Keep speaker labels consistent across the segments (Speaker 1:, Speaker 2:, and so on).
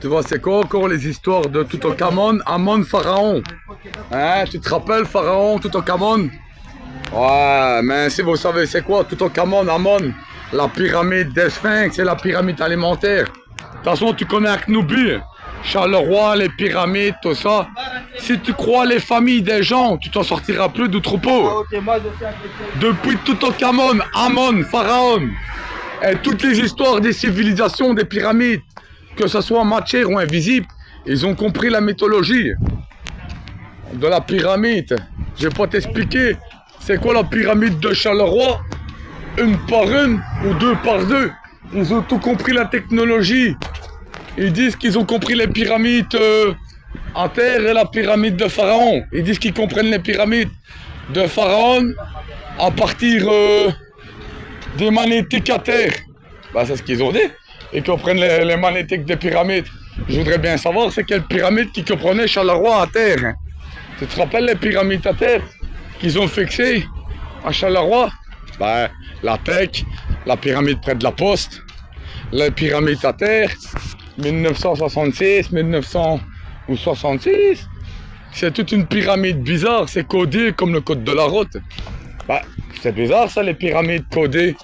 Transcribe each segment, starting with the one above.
Speaker 1: Tu vois, c'est quoi encore les histoires de Toutankhamon, Amon, Pharaon? Hein, tu te rappelles Pharaon, Toutankhamon? Ouais, mais si vous savez c'est quoi Toutankhamon, Amon, la pyramide des Sphinx et la pyramide alimentaire. De toute façon, tu connais Akhnoubi, Charleroi, les pyramides, tout ça. Si tu crois les familles des gens, tu t'en sortiras plus du troupeau. Depuis Toutankhamon, Amon, Pharaon, et toutes les histoires des civilisations, des pyramides, que ce soit en matière ou invisible, ils ont compris la mythologie de la pyramide. Je vais pas t'expliquer c'est quoi la pyramide de Charleroi, une par une ou deux par deux. Ils ont tout compris la technologie. Ils disent qu'ils ont compris les pyramides en terre et la pyramide de Pharaon. Ils disent qu'ils comprennent les pyramides de Pharaon à partir des magnétiques à terre. Bah, c'est ce qu'ils ont dit. Ils comprennent les magnétiques des pyramides. Je voudrais bien savoir c'est quelle pyramide qui comprenait Charleroi à terre. Hein. Tu te rappelles les pyramides à terre qu'ils ont fixées à Charleroi? Bah, la Tech, la pyramide près de la Poste, les pyramides à terre, 1966, 1966. C'est toute une pyramide bizarre, c'est codé comme le code de la route. Bah, c'est bizarre ça, les pyramides codées.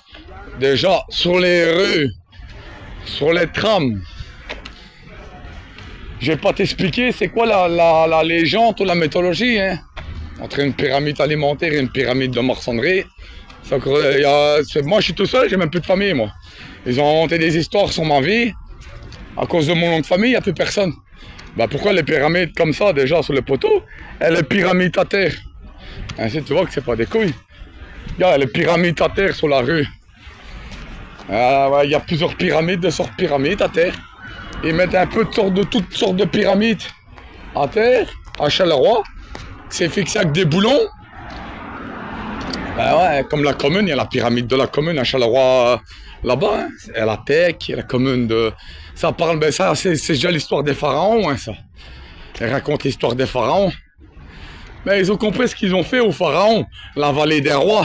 Speaker 1: Déjà, sur les rues, sur les trams. Je vais pas t'expliquer c'est quoi la légende ou la mythologie, hein, entre une pyramide alimentaire et une pyramide de marchanderie. Moi, je suis tout seul, j'ai même plus de famille, moi. Ils ont inventé des histoires sur ma vie. À cause de mon nom de famille, il n'y a plus personne. Bah, pourquoi les pyramides comme ça, déjà, sur le poteau, et les pyramides à terre? Ainsi, tu vois que c'est pas des couilles. Regarde, les pyramides à terre sur la rue. Ouais, y a plusieurs pyramides, de sortes de pyramides à terre. Ils mettent un peu de toutes sortes de pyramides à terre, à Charleroi. C'est fixé avec des boulons. Ben ouais, comme la commune, il y a la pyramide de la commune à Charleroi, là-bas. Hein. Et la Tech, la commune de... Ça parle, ben ça, c'est déjà l'histoire des pharaons, hein, ça. Ils racontent l'histoire des pharaons. Mais ils ont compris ce qu'ils ont fait aux pharaons. La vallée des rois.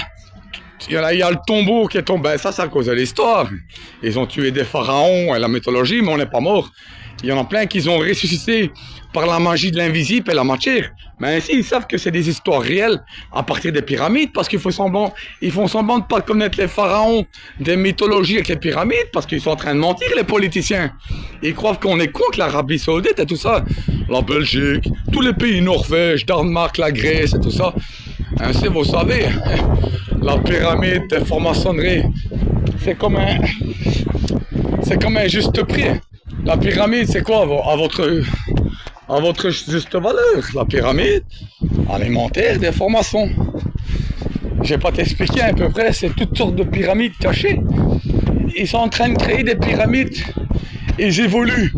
Speaker 1: Il y a le tombeau qui est tombé. Ben ça, c'est à cause de l'histoire. Ils ont tué des pharaons et la mythologie, mais on n'est pas mort. Il y en a plein qui ont ressuscité par la magie de l'invisible et la matière. Mais ainsi, ils savent que c'est des histoires réelles à partir des pyramides, parce qu'ils font semblant de ne pas connaître les pharaons des mythologies avec les pyramides, parce qu'ils sont en train de mentir, les politiciens. Ils croient qu'on est contre l'Arabie Saoudite et tout ça. La Belgique, tous les pays, Norvège, Danemark, la Grèce et tout ça. Ainsi, vous savez, la pyramide des francs-maçonnerie, c'est comme un juste prix. La pyramide, c'est quoi à votre juste valeur? La pyramide alimentaire des formations. Je vais pas t'expliquer à peu près, c'est toutes sortes de pyramides cachées. Ils sont en train de créer des pyramides. Ils évoluent.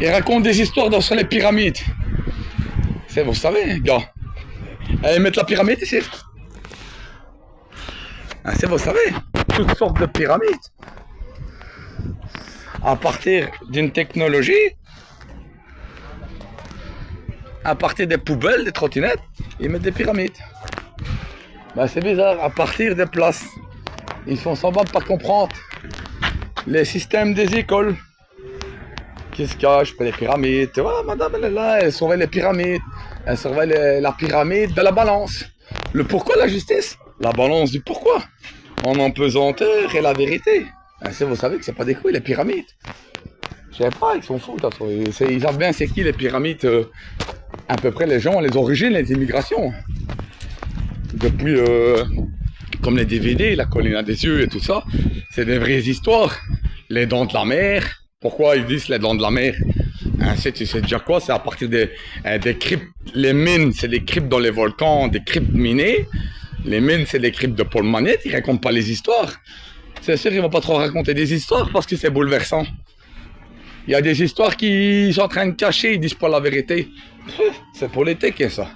Speaker 1: Ils racontent des histoires sur les pyramides. C'est, vous savez, gars. Allez mettre la pyramide ici. Ah, c'est, vous savez, toutes sortes de pyramides. À partir d'une technologie, à partir des poubelles, des trottinettes, ils mettent des pyramides. Ben, c'est bizarre, à partir des places. Ils font semblant de ne pas comprendre les systèmes des écoles qui se cachent pour les pyramides. Voilà, madame, elle est là, elle surveille les pyramides. Elle surveille la pyramide de la balance. Le pourquoi, la justice? La balance du pourquoi. En empesanteur et la vérité. Ainsi, vous savez que c'est pas des couilles, les pyramides. Je sais pas, ils sont fous. Ils savent bien c'est qui les pyramides, à peu près les gens, les origines, les immigrations. Depuis, comme les DVD, la colline des yeux et tout ça, c'est des vraies histoires. Les dents de la mer. Pourquoi ils disent les dents de la mer? Ainsi, tu sais déjà quoi? C'est à partir des cryptes. Les mines, c'est des cryptes dans les volcans, des cryptes minées. Les mines, c'est des cryptes de Paul Manette. Ils racontent pas les histoires. C'est sûr, ils vont pas trop raconter des histoires parce que c'est bouleversant. Il y a des histoires qui sont en train de cacher, ils disent pas la vérité. C'est politique, ça.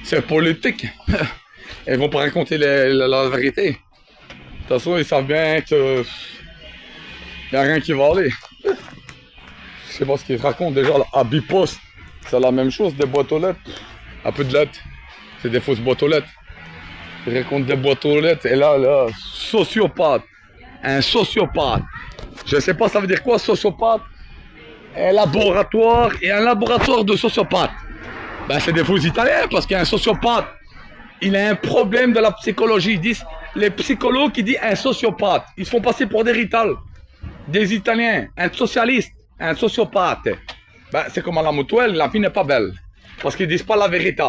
Speaker 1: C'est politique. Ils vont pas raconter la vérité. De toute façon, ils savent bien que il n'y a rien qui va aller. Je sais pas ce qu'ils racontent déjà à Bipost. C'est la même chose, des boîtes aux lettres. Un peu de lettres. C'est des fausses boîtes aux lettres. Ils racontent des boîtes aux lettres. Et là, sociopathe. Un sociopathe. Je sais pas ça veut dire quoi, sociopathe. un laboratoire de sociopathes. Ben, c'est des faux Italiens, parce qu'un sociopathe, il a un problème de la psychologie. Ils disent, les psychologues qui disent un sociopathe, ils se font passer pour des ritals, des Italiens, un socialiste, un sociopathe. Ben, c'est comme à la mutuelle, la vie n'est pas belle, parce qu'ils disent pas la vérité.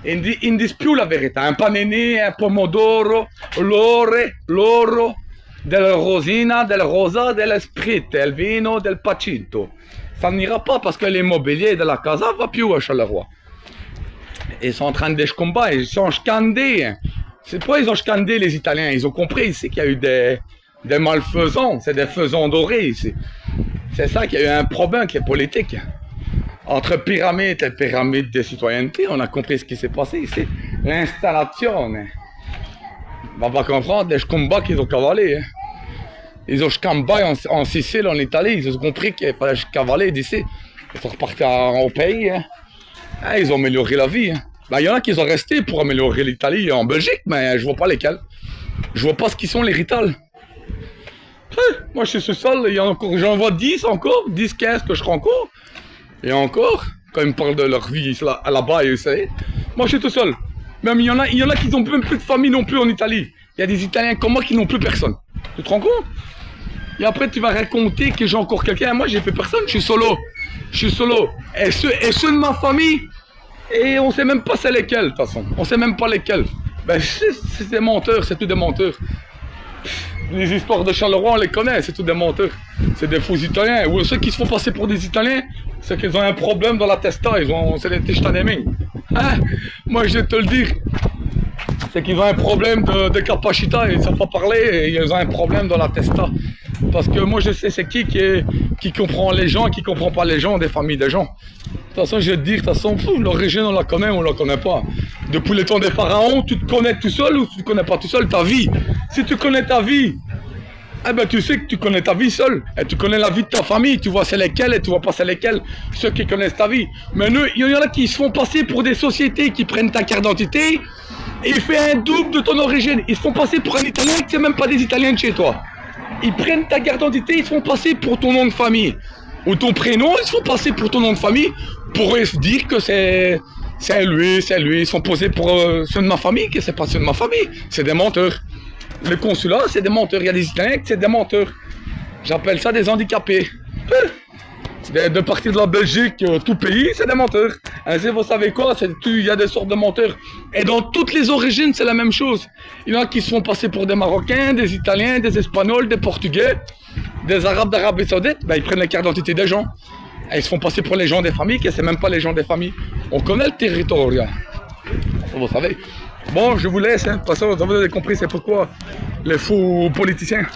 Speaker 1: Ils ne disent plus la vérité. Un panini, un pomodoro, l'oro, del rosina, del rosa, del sprit, del vino, del pacito. Ça n'ira pas parce que l'immobilier de la casa va plus à Charleroi. Ils sont en train de combattre, ils sont scandés. C'est pourquoi ils ont scandé les Italiens. Ils ont compris ici qu'il y a eu des malfaisants, c'est des faisans dorés ici. C'est ça qu'il y a eu un problème qui est politique. Entre pyramide et pyramide de citoyenneté, on a compris ce qui s'est passé ici. L'installation. On va pas comprendre les combats qu'ils ont cavalés. Ils ont cavaler en Sicile, en Italie. Ils ont compris qu'il fallait cavaler d'ici. Ils sont repartis au pays. Ils ont amélioré la vie. Ben, il y en a qui sont restés pour améliorer l'Italie en Belgique, mais je vois pas lesquels. Je vois pas ce qu'ils sont les ritals. Moi je suis seul, j'en vois 10 encore, 10, 15 que je rencontre. Et encore, quand ils me parlent de leur vie là-bas, vous savez, moi je suis tout seul. Même il y en a qui n'ont même plus de famille non plus en Italie. Il y a des Italiens comme moi qui n'ont plus personne. Tu te rends compte? Et après tu vas raconter que j'ai encore quelqu'un. Moi j'ai fait personne, je suis solo. Et ceux de ma famille, et on sait même pas c'est lesquels de toute façon. On sait même pas lesquels. Ben c'est des menteurs, c'est tout des menteurs. Les histoires de Charleroi, on les connaît, c'est tous des menteurs. C'est des faux Italiens. Ou ceux qui se font passer pour des Italiens, c'est qu'ils ont un problème dans la testa. C'est des testanémés. Hein? Moi, je vais te le dire. C'est qu'ils ont un problème de capacité. Ils ne savent pas parler et ils ont un problème dans la testa. Parce que moi, je sais c'est qui comprend les gens et qui ne comprend pas les gens, des familles des gens. De toute façon, je vais te dire, de toute façon, l'origine, on la connaît ou on la connaît pas. Depuis les temps des pharaons, tu te connais tout seul ou tu te connais pas tout seul ta vie. Si tu connais ta vie, eh ben tu sais que tu connais ta vie seul. Et tu connais la vie de ta famille, tu vois c'est lesquels et tu vois pas c'est lesquels. Ceux qui connaissent ta vie. Mais il y en a qui se font passer pour des sociétés qui prennent ta carte d'identité et ils font un double de ton origine. Ils se font passer pour un Italien qui c'est même pas des Italiens de chez toi. Ils prennent ta carte d'identité, ils se font passer pour ton nom de famille. Ou ton prénom, ils se font passer pour ton nom de famille pour se dire que c'est lui. Ils sont posés pour ceux de ma famille, que c'est pas ceux de ma famille. C'est des menteurs. Le consulat, c'est des menteurs. Il y a des Italiens qui c'est des menteurs. J'appelle ça des handicapés. De partir de la Belgique, tout pays, c'est des menteurs. Ainsi, vous savez quoi, il y a des sortes de menteurs. Et dans toutes les origines, c'est la même chose. Il y en a qui se font passer pour des Marocains, des Italiens, des Espagnols, des Portugais, des Arabes d'Arabie Saoudite. Ben, ils prennent la carte d'identité des gens. Et ils se font passer pour les gens des familles, que c'est même pas les gens des familles. On connaît le territoire, vous savez. Bon, je vous laisse. De toute façon, vous avez compris, c'est pourquoi les faux politiciens.